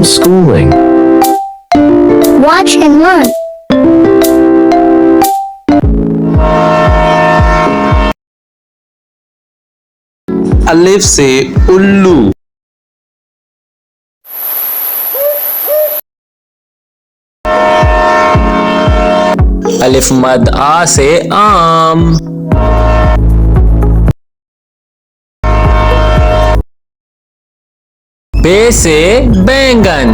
Homeschooling. Watch and learn. अलिफ से उल्लू। अलिफ मद आ से आम। बे से बैंगन।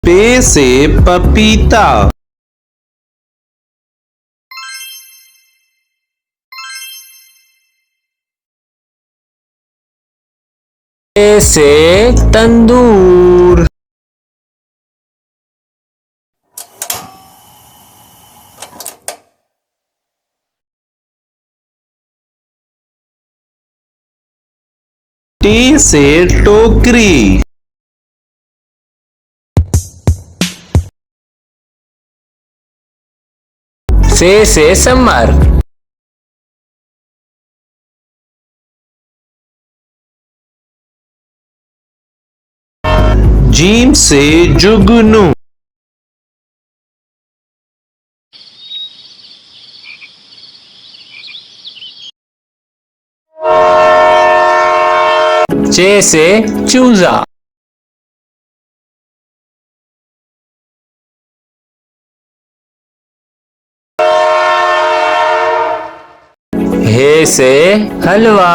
पे से पपीता। ते से तंदूर। टी से टोकरी। से समर। जीम से जुगनू। चे से चूजा। हे से हलवा।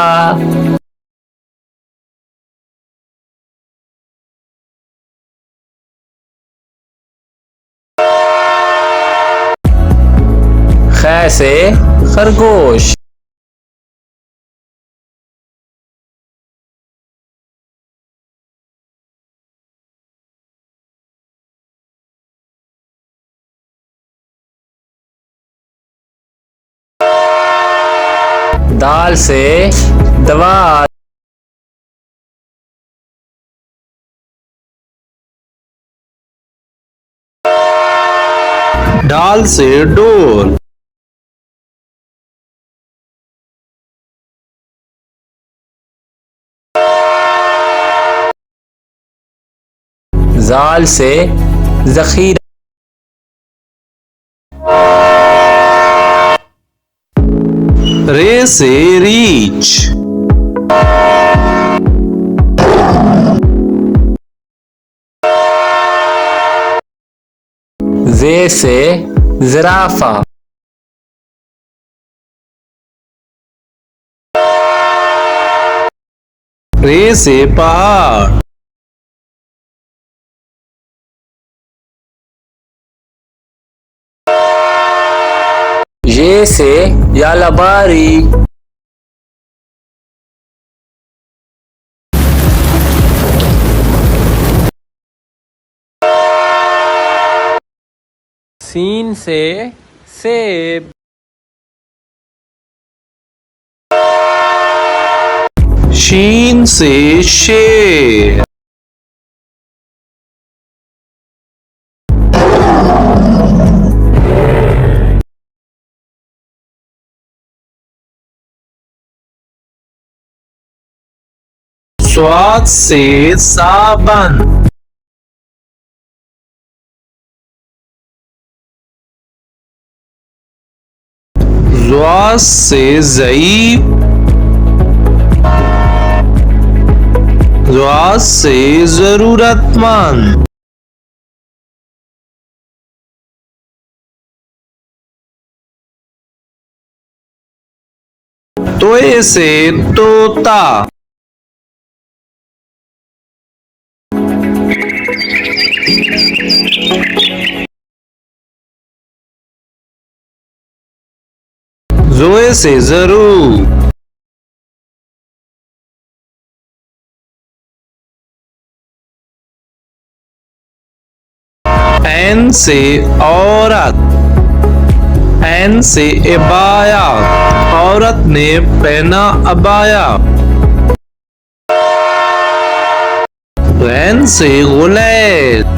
ख से खरगोश। दाल से दवा। ढाल से डोर। जाल से जखीरा। रे से रीछ। जे से जिराफा। रे से पहाड़। ये से यालबारी। सीन से सेब। शीन से शेर। स्वाद से साबन। ज़्वा से ज़ईफ़। ज़्वा से ज़रूरतमंद। तोए से तोता। ज़ोए से ज़रूर। ऐन से औरत। ऐन से इबाया। औरत ने पहना अबाया। गैन से गुलैल।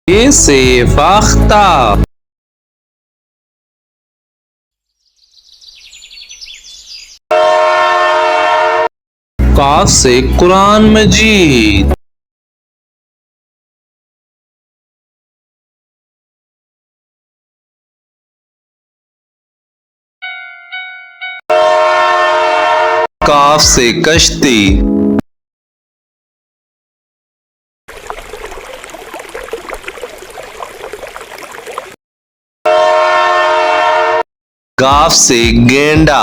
ये से फाख्ता। काफ से कुरान मजीद। काफ से कश्ती। गाफ से गेंडा।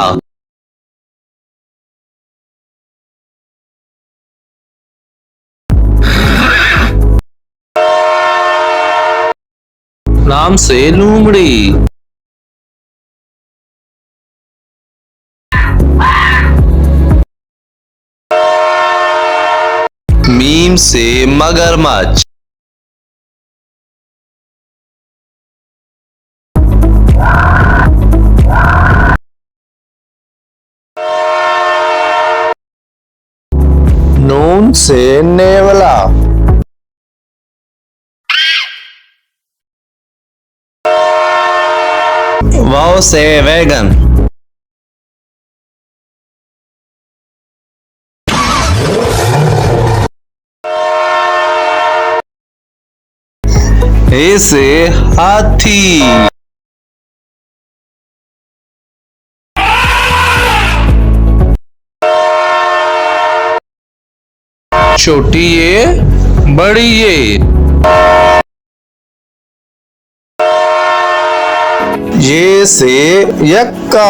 लाम से लूमड़ी। मीम से मगरमच्छ। नून से नेवला। वाव से वैगन। ए से हाथी। छोटी ये बड़ी ये से यक्का।